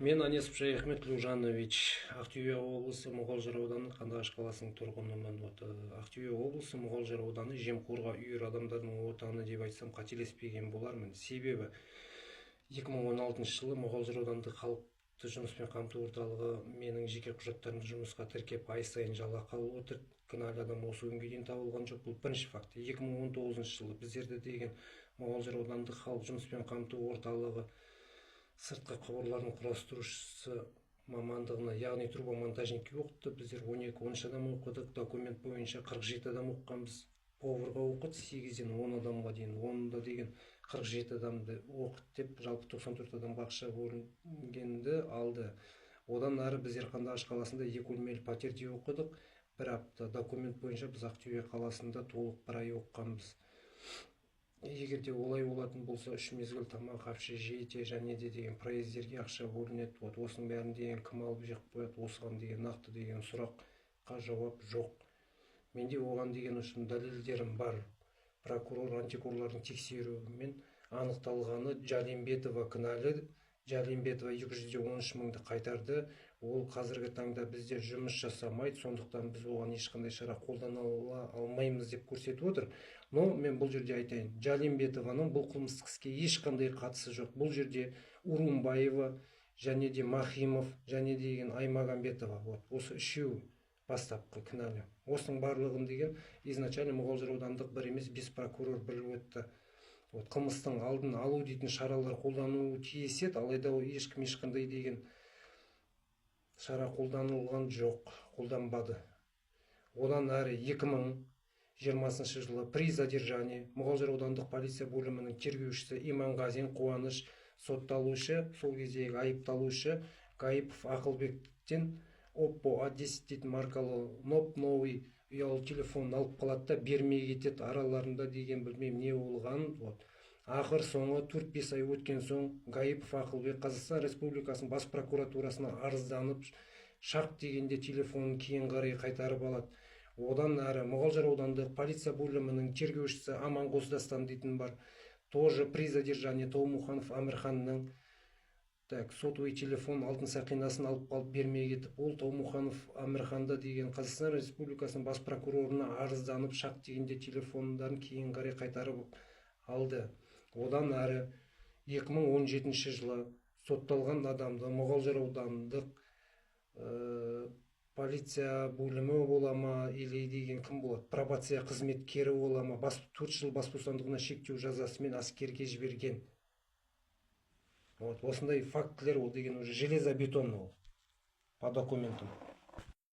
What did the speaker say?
Мен Анесов Шаяхмет Люжанович, Ақтөбе облысы Мұғалжар ауданы Қандыағаш қаласының тұрғынымын. Ақтөбе облысы Мұғалжар ауданы жемқорға үйір адамдардың отаны деп айтсам қателеспеген болармын. Себебі 2016 жылы Мұғалжар аудандық халықты жұмыспен қамту орталығы менің жеке құжаттарымды жұмысқа тіркеп ай сайын жалақы алып отыр. Кінәлі адам осы күнге дейін табылған жоқ. Бұл бірінші факт. 2019 жылы біздерде деген Мұғалжар аудандық халық жұмыспен қамту орталығы сыртқы құбырлардың құрастырушысы мамандығына, яғни трубомонтажникке оқытты. Біздер 12-13 адам оқыдық. Документ бойынша 47 адам оқығанбыз. Поварға оқыды 8-ден 10 адамға дейін. Онда деген 47 адамды оқыт деп, жалпы 94 адамға ақша бөлінгенді алды. Одан ары біздер Қандыағаш қаласында 2 бөлмелі пәтерде оқыдық. Бір апта документ бойынша біз Ақтөбе қаласында толық бір ай оқығанбыз. Егер де олай болатын болса, 3 мезгіл тамақ, апше, жейте және де деген проездерге ақша бөлінеді. Осының бәрін деген кім алып жеп қояды? Осыған деген нақты деген сұраққа жауап жоқ. Менде оған деген үшін дәлелдерім бар. Прокурор антикорлардың тексеруімен анықталғаны, Жалимбетова кінәлі. Жалимбетова 213 мыңды қайтарды. Ол қазіргі таңда бізде жұмыс жасамайды, сондықтан біз оған ешқандай шара қолдана алмаймыз деп көрсетіп отыр. Но мен бұл жерде айтайын, Жалимбетованың бұл қылмыстық іске ешқандай қатысы жоқ. Бұл жерде Урумбаева және де Махимов және деген Аймагамбетова, осы үшеуі бастапқы кінәлі. Осының барлығын деген изначально Мұғалжар аудандық бір емес 5 прокурор біліп өтті. Қылмыстың алдын алу дейтін шаралар қолдануы тиіс еді, алайда ешкім ешқандай деген шара қолданылған жоқ, қолданбады. Одан әрі 2020 жылы при задержании Мұғалжар аудандық полиция бөлімінің тергеушісі Иманғазин Қуаныш, сотталушы, сол кездегі айыпталушы Гаипов Ақылбектен Oppo A10 дейтін маркалы новый ұялы телефон алып қалады да бермей кетеді. Араларында деген білмеймін не болған. Ақыр соңы 4-5 ай өткен соң Гаипов Ақылбек Қазақстан Республикасының бас прокуратурасына арызданып, шақ дегенде телефонын кейін қарай қайтарып алады. Одан әрі Мұғалжар аудандық полиция бөлімінің тергеушісі Аманғос Дастан дейтін бар. Тоже при задержании Тоумуханов Амирханның сотовый телефон алтын сақинасын алып қалып бермей кетіп, ол Тоумуханов Амирханда деген Қазақстан Республикасының бас прокурорына арызданып, шақ дегенде телефондарын кейін қарай қайтарып алды. Одан әрі 2017 жылы сотталған адамды Мұғалжар аудандық полиция бөлімі бола ма, или деген кім болады, пробация қызметкері бола ма, 4 жыл бас бостандығына шектеу жазасымен әскерге жіберген. Осындай фактілер, ол деген уже железобетон, по документам.